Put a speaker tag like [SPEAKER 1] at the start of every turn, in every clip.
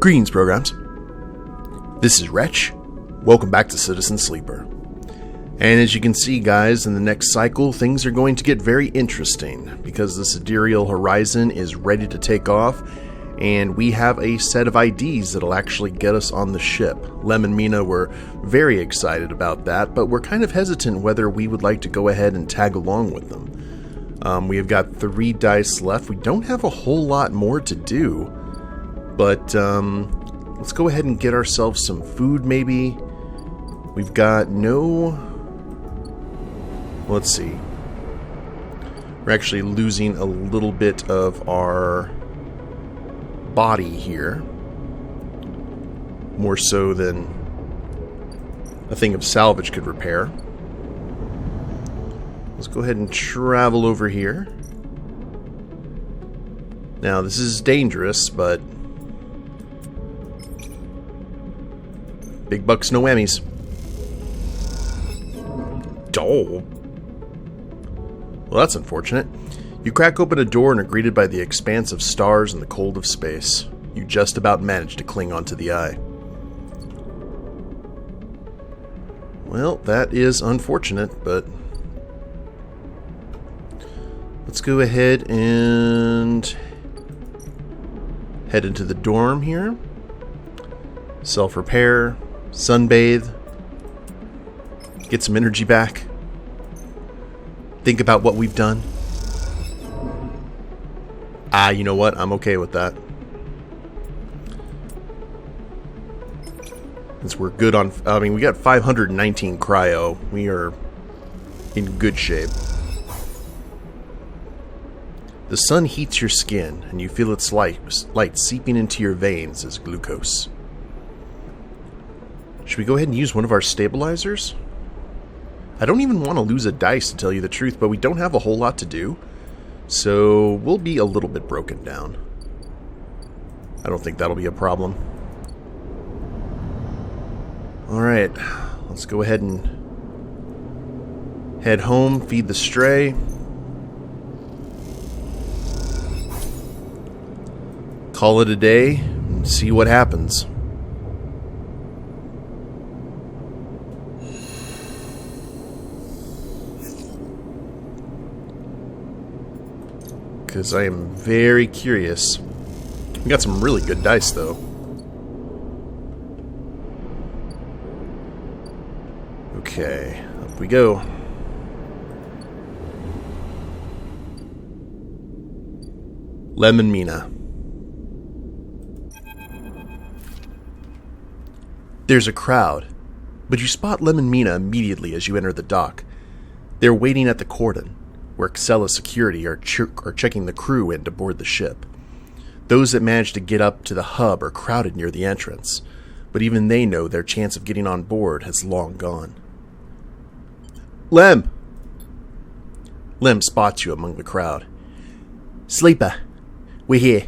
[SPEAKER 1] Greetings, programs. This is Wretch. Welcome back to Citizen Sleeper. And as you can see, guys, in the next cycle, things are going to get very interesting because the Sidereal Horizon is ready to take off, and we have a set of IDs that'll actually get us on the ship. Lem Mina were very excited about that, but we're kind of hesitant whether we would like to go ahead and tag along with them. We have got 3 dice left. We don't have a whole lot more to do, but let's go ahead and get ourselves some food, maybe. We've got no... Let's see. We're actually losing a little bit of our body here. More so than a thing of salvage could repair. Let's go ahead and travel over here. Now, this is dangerous, but... big bucks, no whammies. Oh. Well, that's unfortunate. You crack open a door and are greeted by the expanse of stars and the cold of space. You just about manage to cling onto the eye. Well, that is unfortunate, but... let's go ahead and head into the dorm here. Self-repair, sunbathe, get some energy back. Think about what we've done. You know what? I'm okay with that. Since we're good on... I mean, we got 519 cryo. We are in good shape. The sun heats your skin, and you feel its light seeping into your veins as glucose. Should we go ahead and use one of our stabilizers? I don't even want to lose a dice, to tell you the truth, but we don't have a whole lot to do. So we'll be a little bit broken down. I don't think that'll be a problem. Alright, let's go ahead and head home, feed the stray. Call it a day and see what happens. Because I am very curious. We got some really good dice, though. Okay, up we go. Lem Mina. There's a crowd, but you spot Lem Mina immediately as you enter the dock. They're waiting at the cordon, where Xella security are checking the crew in to board the ship. Those that manage to get up to the hub are crowded near the entrance, but even they know their chance of getting on board has long gone. Lem! Lem spots you among the crowd. Sleeper, we're here.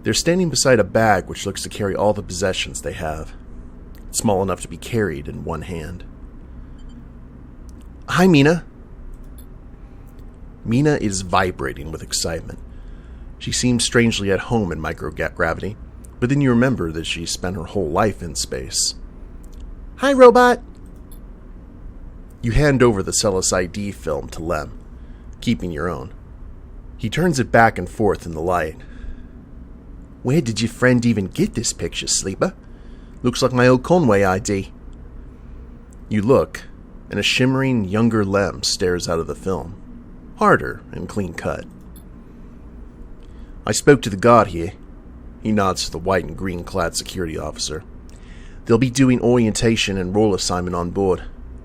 [SPEAKER 1] They're standing beside a bag which looks to carry all the possessions they have. It's small enough to be carried in one hand. Hi, Mina. Mina is vibrating with excitement. She seems strangely at home in microgravity, but then you remember that she spent her whole life in space. Hi, robot! You hand over the Celis ID film to Lem, keeping your own. He turns it back and forth in the light. Where did your friend even get this picture, Sleeper? Looks like my old Conway ID. You look, and a shimmering, younger Lem stares out of the film. Harder and clean cut. I spoke to the guard here. He nods to the white and green clad security officer. They'll be doing orientation and role assignment on board.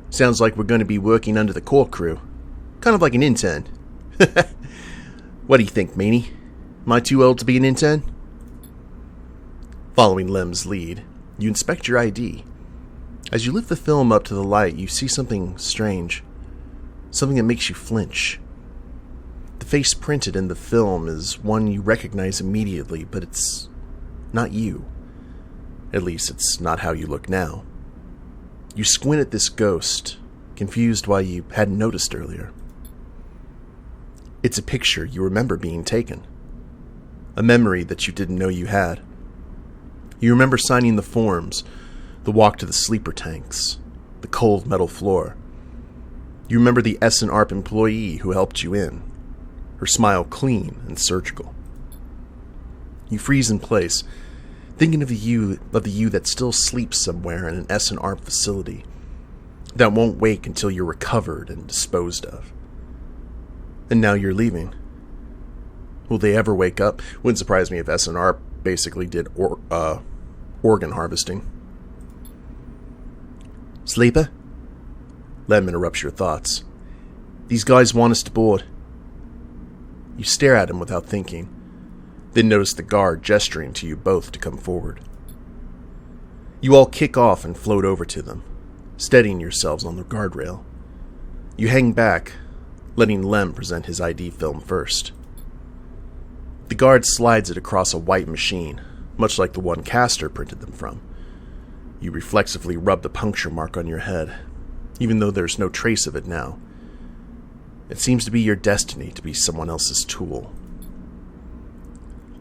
[SPEAKER 1] Sounds like we're going to be working under the core crew. Kind of like an intern. What do you think, Meanie? Am I too old to be an intern? Following Lem's lead, you inspect your ID. As you lift the film up to the light, you see something strange. Something that makes you flinch. The face printed in the film is one you recognize immediately, but it's not you. At least, it's not how you look now. You squint at this ghost, confused why you hadn't noticed earlier. It's a picture you remember being taken. A memory that you didn't know you had. You remember signing the forms, the walk to the sleeper tanks, the cold metal floor. You remember the S&ARP employee who helped you in, her smile clean and surgical. You freeze in place, thinking of the you that still sleeps somewhere in an S&ARP facility, that won't wake until you're recovered and disposed of. And now you're leaving. Will they ever wake up? Wouldn't surprise me if S&ARP basically did organ harvesting. Sleeper? Lem interrupts your thoughts. These guys want us to board. You stare at him without thinking, then notice the guard gesturing to you both to come forward. You all kick off and float over to them, steadying yourselves on the guardrail. You hang back, letting Lem present his ID film first. The guard slides it across a white machine, much like the one Castor printed them from. You reflexively rub the puncture mark on your head, even though there's no trace of it now. It seems to be your destiny to be someone else's tool.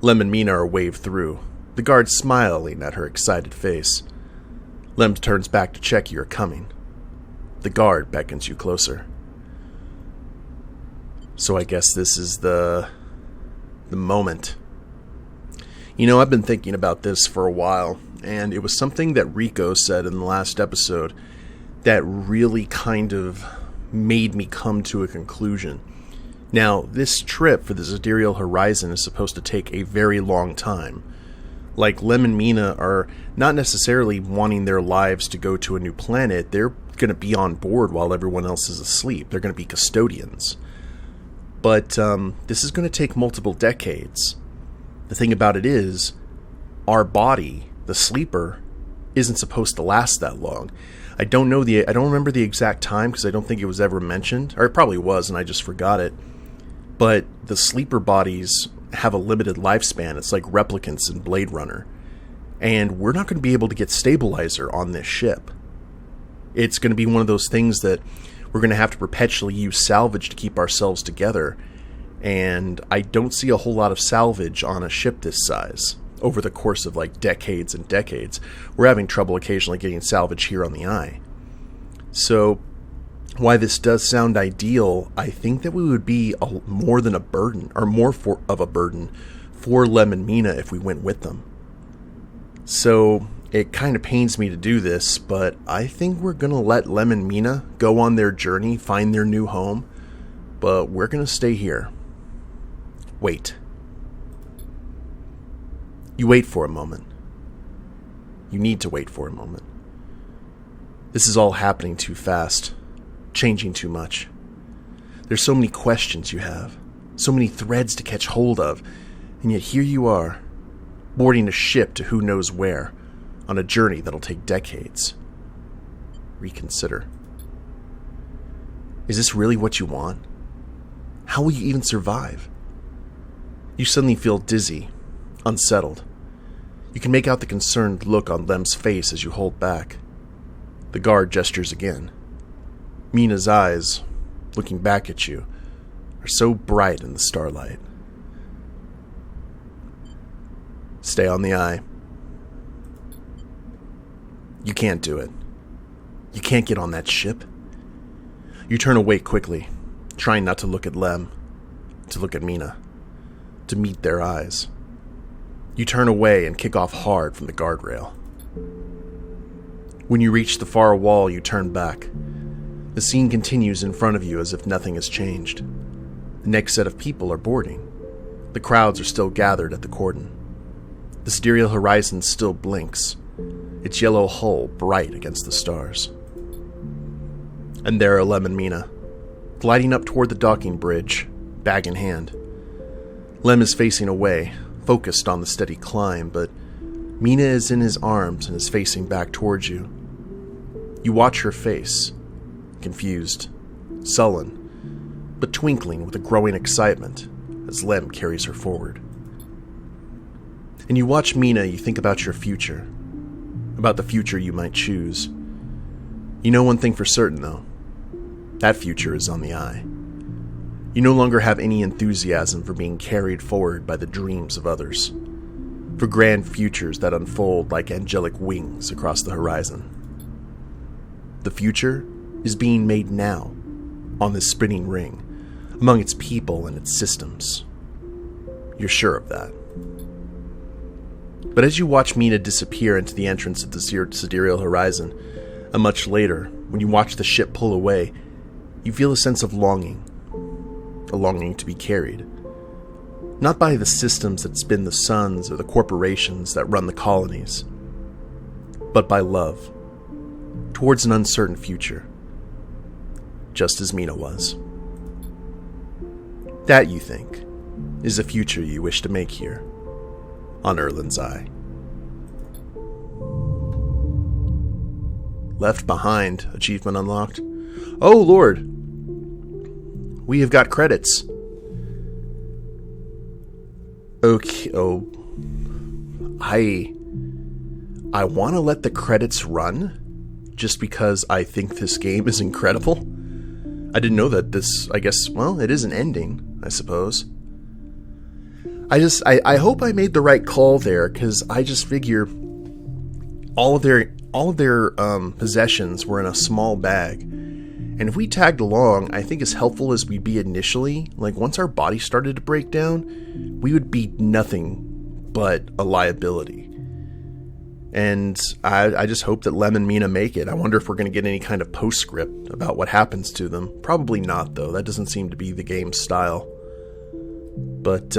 [SPEAKER 1] Lem and Mina are waved through, the guard smiling at her excited face. Lem turns back to check you are coming. The guard beckons you closer. So I guess this is the moment. You know, I've been thinking about this for a while, and it was something that Rico said in the last episode that really kind of made me come to a conclusion. Now, this trip for the Sidereal Horizon is supposed to take a very long time. Like, Lem and Mina are not necessarily wanting their lives to go to a new planet. They're going to be on board while everyone else is asleep. They're going to be custodians. But this is going to take multiple decades. The thing about it is, our body, the sleeper, isn't supposed to last that long. I don't remember the exact time because I don't think it was ever mentioned. Or it probably was and I just forgot it. But the sleeper bodies have a limited lifespan. It's like replicants in Blade Runner. And we're not going to be able to get stabilizer on this ship. It's going to be one of those things that we're going to have to perpetually use salvage to keep ourselves together. And I don't see a whole lot of salvage on a ship this size over the course of like decades and decades. We're having trouble occasionally getting salvage here on the Eye. So, why this does sound ideal, I think that we would be more than a burden, or more of a burden for Lem and Mina if we went with them. So, it kind of pains me to do this, but I think we're going to let Lem and Mina go on their journey, find their new home, but we're going to stay here. Wait. You wait for a moment. You need to wait for a moment. This is all happening too fast, changing too much. There's so many questions you have, so many threads to catch hold of, and yet here you are, boarding a ship to who knows where, on a journey that'll take decades. Reconsider. Is this really what you want? How will you even survive? You suddenly feel dizzy, unsettled. You can make out the concerned look on Lem's face as you hold back. The guard gestures again. Mina's eyes, looking back at you, are so bright in the starlight. Stay on the Eye. You can't do it. You can't get on that ship. You turn away quickly, trying not to look at Lem, to look at Mina, to meet their eyes. You turn away and kick off hard from the guardrail. When you reach the far wall, you turn back. The scene continues in front of you as if nothing has changed. The next set of people are boarding. The crowds are still gathered at the cordon. The Sidereal Horizon still blinks, its yellow hull bright against the stars. And there are Lem and Mina, gliding up toward the docking bridge, bag in hand. Lem is facing away, focused on the steady climb, but Mina is in his arms and is facing back towards you. You watch her face, confused, sullen, but twinkling with a growing excitement as Lem carries her forward. And you watch Mina, you think about your future, about the future you might choose. You know one thing for certain, though. That future is on the Eye. You no longer have any enthusiasm for being carried forward by the dreams of others. for grand futures that unfold like angelic wings across the horizon. The future is being made now, on this spinning ring, among its people and its systems. You're sure of that. But as you watch Mina disappear into the entrance of the Sidereal Horizon, and much later, when you watch the ship pull away, you feel a sense of longing. A longing to be carried. Not by the systems that spin the suns or the corporations that run the colonies, but by love, towards an uncertain future, just as Mina was. That, you think, is a future you wish to make here, on Erland's Eye. Left Behind, achievement unlocked. Oh Lord! We have got credits. Okay, I want to let the credits run, just because I think this game is incredible. I didn't know that this, I guess, well, it is an ending, I suppose. I hope I made the right call there, because I just figure all of their possessions were in a small bag. And if we tagged along, I think as helpful as we'd be initially, like once our body started to break down, we would be nothing but a liability. And I just hope that Lem and Mina make it. I wonder if we're going to get any kind of postscript about what happens to them. Probably not, though. That doesn't seem to be the game's style. But,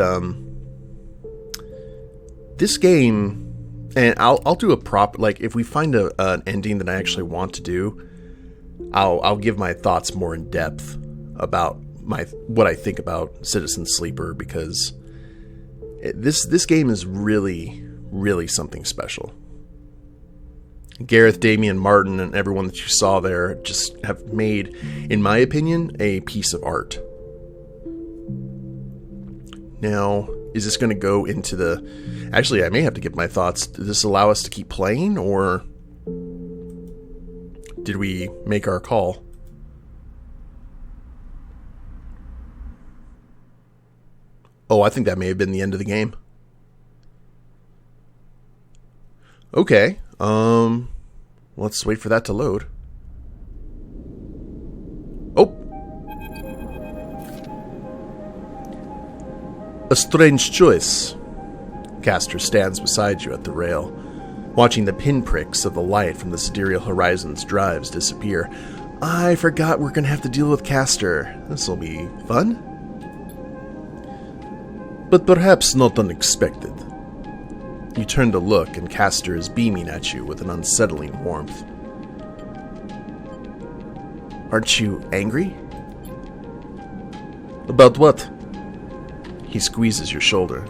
[SPEAKER 1] this game, and I'll do a prop, like, if we find an ending that I actually want to do, I'll give my thoughts more in depth about what I think about Citizen Sleeper, because this game is really, really something special. Gareth, Damian, Martin, and everyone that you saw there just have made, in my opinion, a piece of art. Now, is this going to go into the... Actually, I may have to give my thoughts. Does this allow us to keep playing, or did we make our call? Oh, I think that may have been the end of the game. Okay, let's wait for that to load. Oh! A strange choice. Castor stands beside you at the rail, watching the pinpricks of the light from the Sidereal Horizon's drives disappear. I forgot we're gonna have to deal with Castor. This'll be fun. But perhaps not unexpected. You turn to look, and Castor is beaming at you with an unsettling warmth. Aren't you angry? About what? He squeezes your shoulder.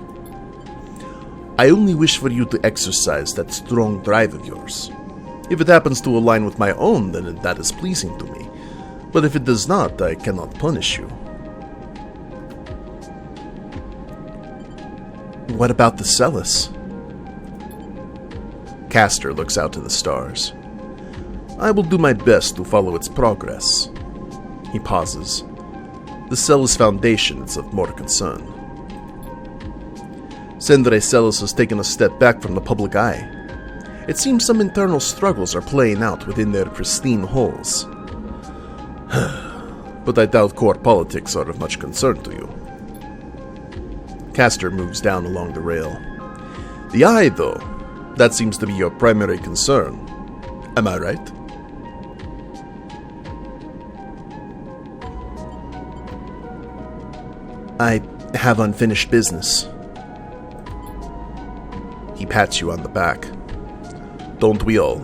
[SPEAKER 1] I only wish for you to exercise that strong drive of yours. If it happens to align with my own, then that is pleasing to me. But if it does not, I cannot punish you. What about the Celis? Castor looks out to the stars. I will do my best to follow its progress. He pauses. The Celis Foundation is of more concern. Sendre Celis has taken a step back from the public eye. It seems some internal struggles are playing out within their pristine halls. But I doubt core politics are of much concern to you. Castor moves down along the rail. The eye, though, that seems to be your primary concern. Am I right? I have unfinished business. He pats you on the back. Don't we all?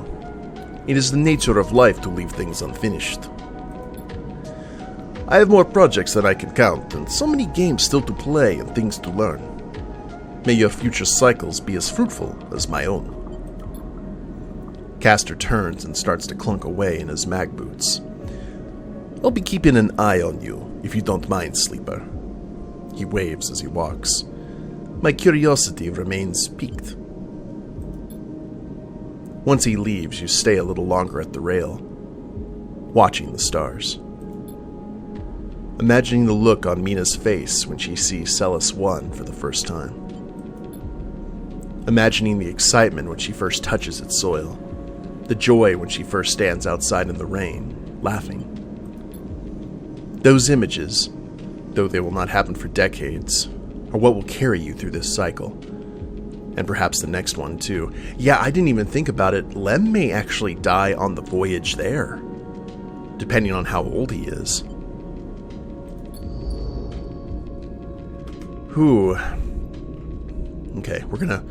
[SPEAKER 1] It is the nature of life to leave things unfinished. I have more projects than I can count, and so many games still to play and things to learn. May your future cycles be as fruitful as my own. Castor turns and starts to clunk away in his mag boots. I'll be keeping an eye on you, if you don't mind, Sleeper. He waves as he walks. My curiosity remains piqued. Once he leaves, you stay a little longer at the rail, watching the stars. Imagining the look on Mina's face when she sees Celis 1 for the first time. imagining the excitement when she first touches its soil, the joy when she first stands outside in the rain, laughing. Those images, though they will not happen for decades, are what will carry you through this cycle. And perhaps the next one, too. Yeah, I didn't even think about it. Lem may actually die on the voyage there, depending on how old he is. Whew. Okay, we're gonna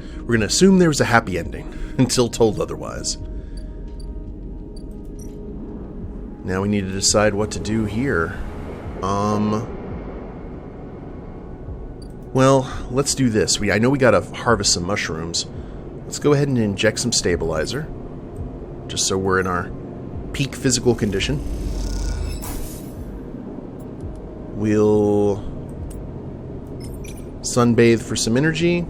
[SPEAKER 1] assume there was a happy ending until told otherwise. Now we need to decide what to do here. Well, let's do this. I know we gotta harvest some mushrooms. Let's go ahead and inject some stabilizer, just so we're in our peak physical condition. We'll sunbathe for some energy.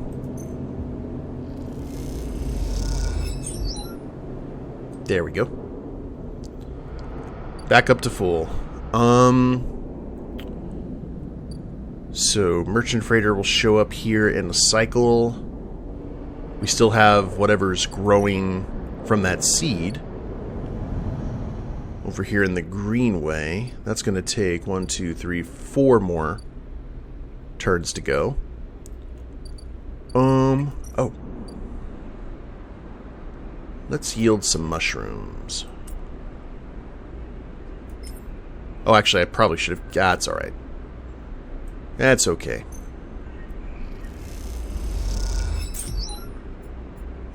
[SPEAKER 1] There we go. Back up to full. So, Merchant Freighter will show up here in a cycle. We still have whatever's growing from that seed over here in the greenway. That's going to take 1, 2, 3, 4 more turns to go. Oh. Let's yield some mushrooms. Oh, actually, I probably should have... That's alright. That's okay.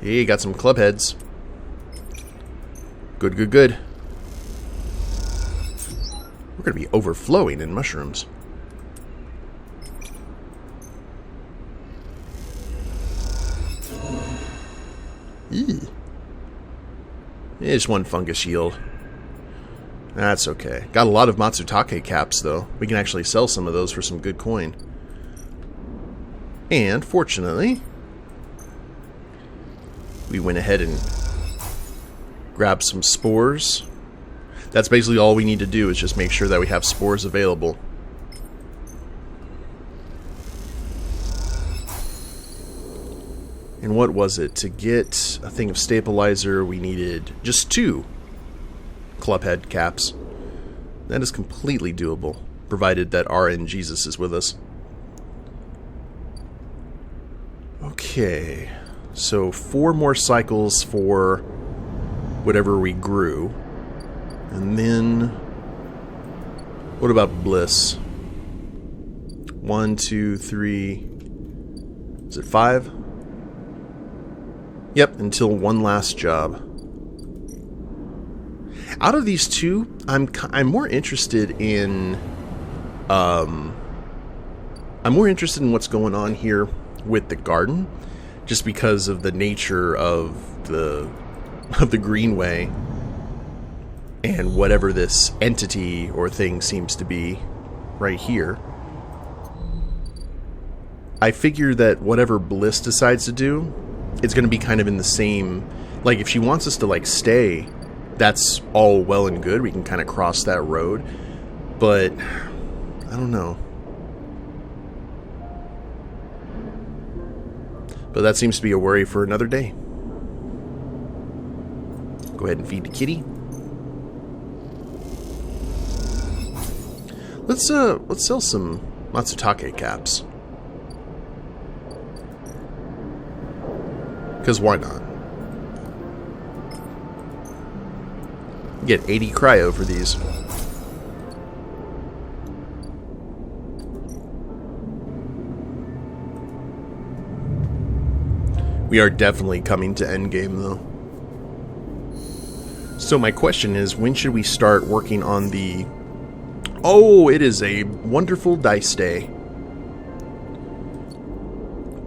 [SPEAKER 1] Hey, got some club heads. Good, good, good. We're going to be overflowing in mushrooms. Eee. It's one fungus yield. That's okay. Got a lot of Matsutake caps, though. We can actually sell some of those for some good coin. And, fortunately, we went ahead and grabbed some spores. That's basically all we need to do, is just make sure that we have spores available. And what was it? To get a thing of stabilizer, we needed just 2 clubhead caps. That is completely doable, provided that RN Jesus is with us. Okay, so 4 more cycles for whatever we grew. And then, what about Bliss? 1, 2, 3, is it 5? Yep, until one last job. Out of these 2, I'm more interested in I'm more interested in what's going on here with the garden, just because of the nature of the greenway and whatever this entity or thing seems to be right here. I figure that whatever Bliss decides to do, it's going to be kind of in the same, like if she wants us to like stay, that's all well and good. We can kind of cross that road. But, I don't know. But that seems to be a worry for another day. Go ahead and feed the kitty. Let's sell some Matsutake caps. Because why not? Get 80 cryo for these. We are definitely coming to endgame, though. So my question is, when should we start working on the... Oh, it is a wonderful dice day.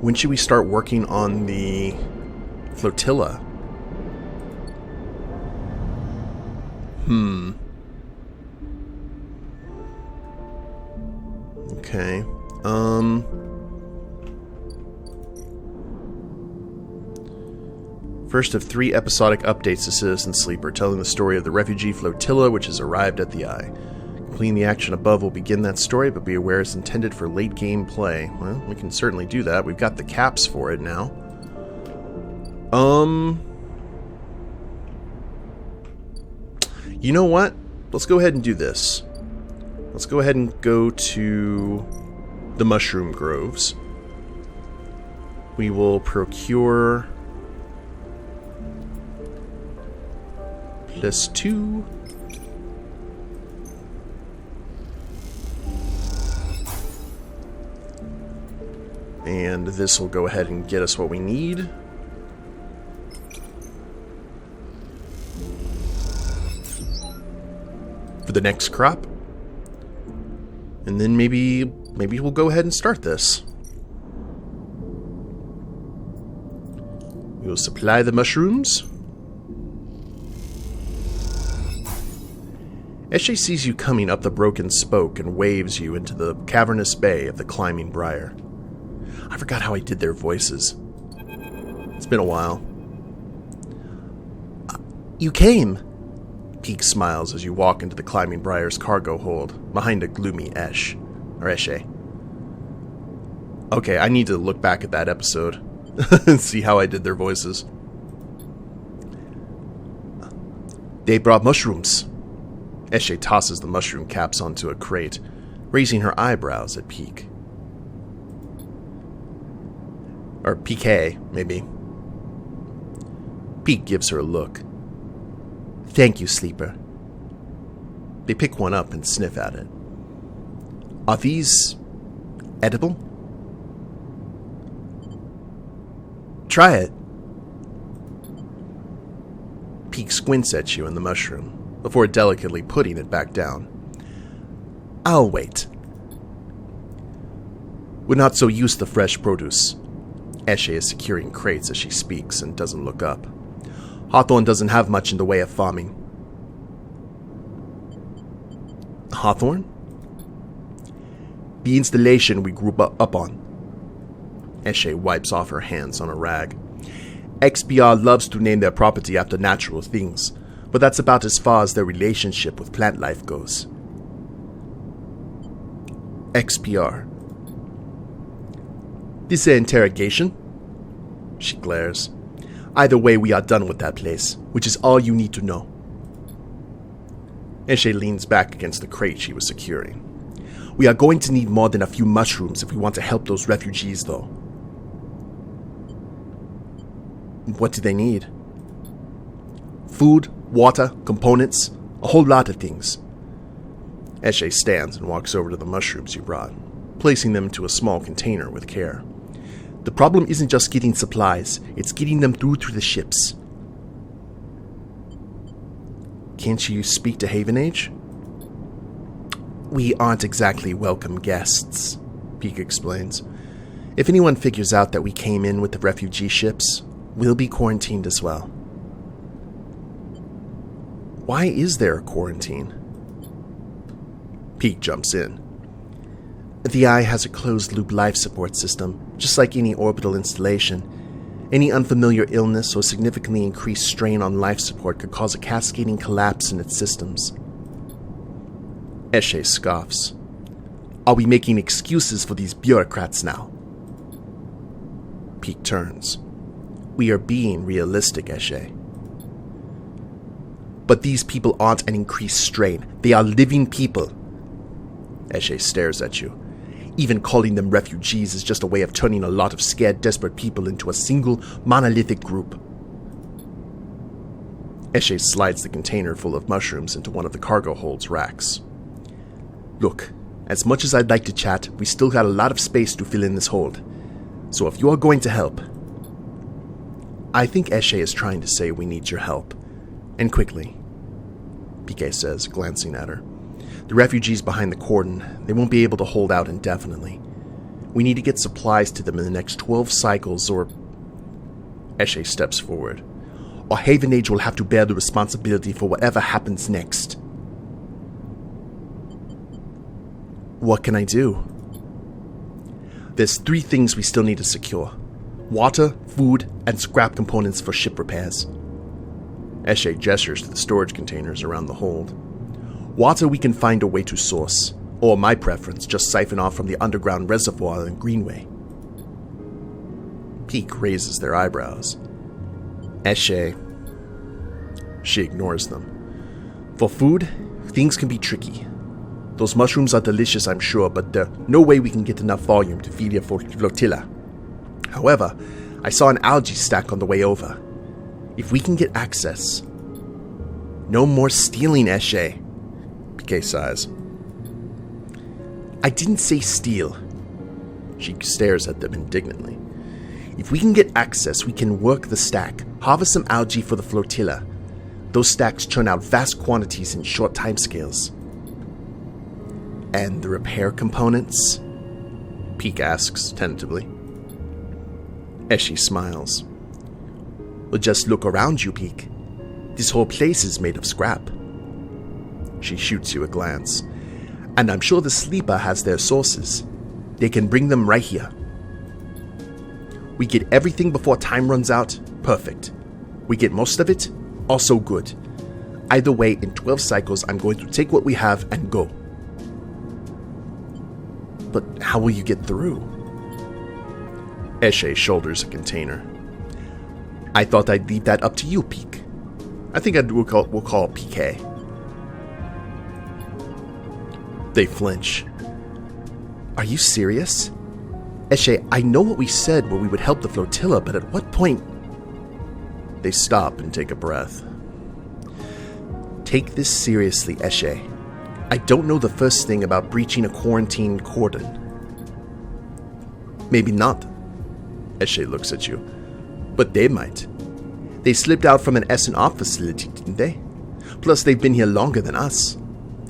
[SPEAKER 1] When should we start working on the flotilla? Okay. First of 3 episodic updates to Citizen Sleeper, telling the story of the refugee flotilla which has arrived at the Eye. Completing the action above will begin that story, but be aware it's intended for late game play. Well, we can certainly do that. We've got the caps for it now. You know what? Let's go ahead and do this. Let's go ahead and go to the mushroom groves. We will procure +2. And this will go ahead and get us what we need. For the next crop. And then maybe we'll go ahead and start this. We will supply the mushrooms. Eshe sees you coming up the broken spoke and waves you into the cavernous bay of the climbing briar. I forgot how I did their voices. It's been a while. You came! Peak smiles as you walk into the climbing briar's cargo hold, behind a gloomy Eshe. Okay, I need to look back at that episode and see how I did their voices. They brought mushrooms. Eshe tosses the mushroom caps onto a crate, raising her eyebrows at Peak. Or PK, maybe. Peak gives her a look. Thank you, Sleeper. They pick one up and sniff at it. Are these edible? Try it. Peak squints at you and the mushroom, before delicately putting it back down. I'll wait. We're not so used to fresh produce. Eshe is securing crates as she speaks and doesn't look up. Hawthorne doesn't have much in the way of farming. Hawthorne? The installation we grew up on. Eshe wipes off her hands on a rag. XBR loves to name their property after natural things, but that's about as far as their relationship with plant life goes. XPR. This an interrogation? She glares. Either way, we are done with that place, which is all you need to know. Eshe leans back against the crate she was securing. We are going to need more than a few mushrooms if we want to help those refugees, though. What do they need? Food, water, components, a whole lot of things. Eshe stands and walks over to the mushrooms you brought, placing them into a small container with care. The problem isn't just getting supplies, it's getting them through to the ships. Can't you speak to Havenage? We aren't exactly welcome guests, Peak explains. If anyone figures out that we came in with the refugee ships, we'll be quarantined as well. Why is there a quarantine? Peak jumps in. The Eye has a closed-loop life support system, just like any orbital installation. Any unfamiliar illness or significantly increased strain on life support could cause a cascading collapse in its systems. Eshe scoffs. Are we making excuses for these bureaucrats now? Peak turns. We are being realistic, Eshe. But these people aren't an increased strain. They are living people. Eshe stares at you. Even calling them refugees is just a way of turning a lot of scared, desperate people into a single, monolithic group. Eshe slides the container full of mushrooms into one of the cargo hold's racks. Look, as much as I'd like to chat, we still got a lot of space to fill in this hold. So if you are going to help... I think Eshe is trying to say we need your help. And quickly. PK says, glancing at her. The refugees behind the cordon, they won't be able to hold out indefinitely. We need to get supplies to them in the next 12 cycles or... Eshe steps forward. Or Havenage will have to bear the responsibility for whatever happens next. What can I do? There's 3 things we still need to secure. Water, food, and scrap components for ship repairs. Eshe gestures to the storage containers around the hold. Water we can find a way to source, or my preference, just siphon off from the underground reservoir in Greenway. Peak raises their eyebrows. Eshe. She ignores them. For food, things can be tricky. Those mushrooms are delicious, I'm sure, but there's no way we can get enough volume to feed your flotilla. However, I saw an algae stack on the way over. If we can get access... No more stealing, Eshe. PK sighs. I didn't say steal. She stares at them indignantly. If we can get access, we can work the stack, harvest some algae for the flotilla. Those stacks churn out vast quantities in short timescales. And the repair components? Peek asks tentatively. Eshe smiles. Well, just look around you, Peek. This whole place is made of scrap. She shoots you a glance. And I'm sure the sleeper has their sources. They can bring them right here. We get everything before time runs out? Perfect. We get most of it? Also good. Either way, in 12 cycles, I'm going to take what we have and go. But how will you get through? Eshe shoulders a container. I thought I'd leave that up to you, Peek. I think we'll call PK. They flinch. Are you serious? Eshe, I know what we said when we would help the flotilla, but at what point... They stop and take a breath. Take this seriously, Eshe. I don't know the first thing about breaching a quarantine cordon. Maybe not. Eshe looks at you. But they might. They slipped out from an S&R facility, didn't they? Plus, they've been here longer than us.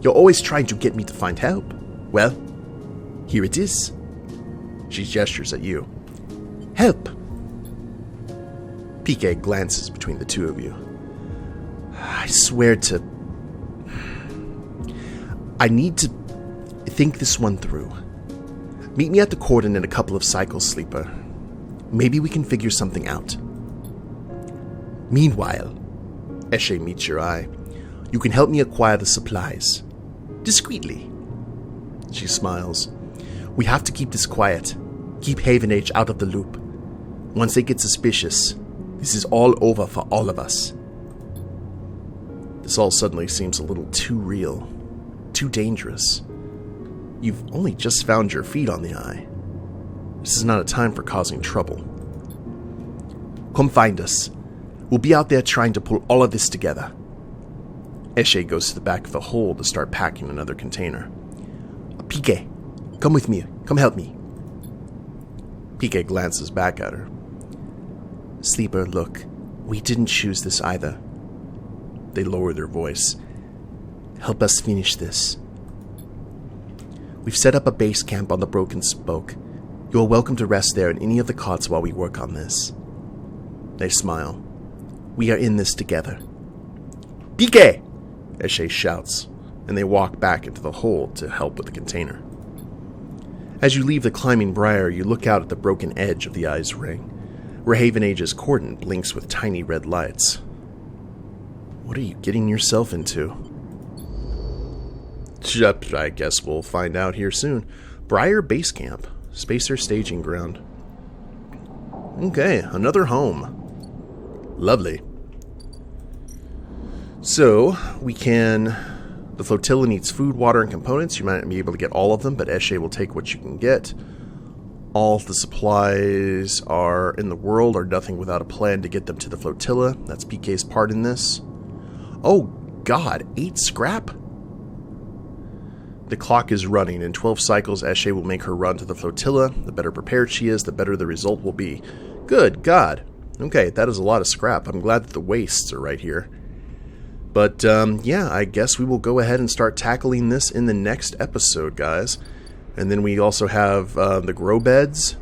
[SPEAKER 1] You're always trying to get me to find help. Well, here it is. She gestures at you. Help! PK glances between the two of you. I swear to... I need to think this one through. Meet me at the cordon in a couple of cycles, Sleeper. Maybe we can figure something out. Meanwhile, Eshe meets your eye. You can help me acquire the supplies. Discreetly. She smiles. We have to keep this quiet. Keep Haven Age out of the loop. Once they get suspicious, this is all over for all of us. This all suddenly seems a little too real. Too dangerous. You've only just found your feet on the eye. This is not a time for causing trouble. Come find us. We'll be out there trying to pull all of this together. Eshe goes to the back of the hold to start packing another container. PK, come with me. Come help me. PK glances back at her. Sleeper, look. We didn't choose this either. They lower their voice. Help us finish this. We've set up a base camp on the Broken Spoke. You are welcome to rest there in any of the cots while we work on this. They smile. We are in this together. PK! Eshe shouts, and they walk back into the hold to help with the container. As you leave the climbing briar, you look out at the broken edge of the eye's ring, where Haven Age's cordon blinks with tiny red lights. What are you getting yourself into? I guess we'll find out here soon. Briar Base Camp, Spacer Staging Ground. Okay, another home. Lovely. So, we can... The flotilla needs food, water, and components. You might not be able to get all of them, but Eshe will take what you can get. All the supplies are in the world are nothing without a plan to get them to the flotilla. That's PK's part in this. Oh, God, 8 scrap? The clock is running. In 12 cycles, Eshe will make her run to the flotilla. The better prepared she is, the better the result will be. Good God. Okay, that is a lot of scrap. I'm glad that the wastes are right here. But, yeah, I guess we will go ahead and start tackling this in the next episode, guys. And then we also have the grow beds.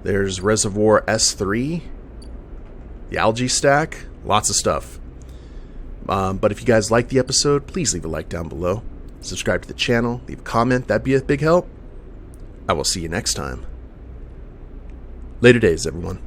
[SPEAKER 1] There's Reservoir S3. The algae stack. Lots of stuff. But if you guys like the episode, please leave a like down below. Subscribe to the channel. Leave a comment. That'd be a big help. I will see you next time. Later days, everyone.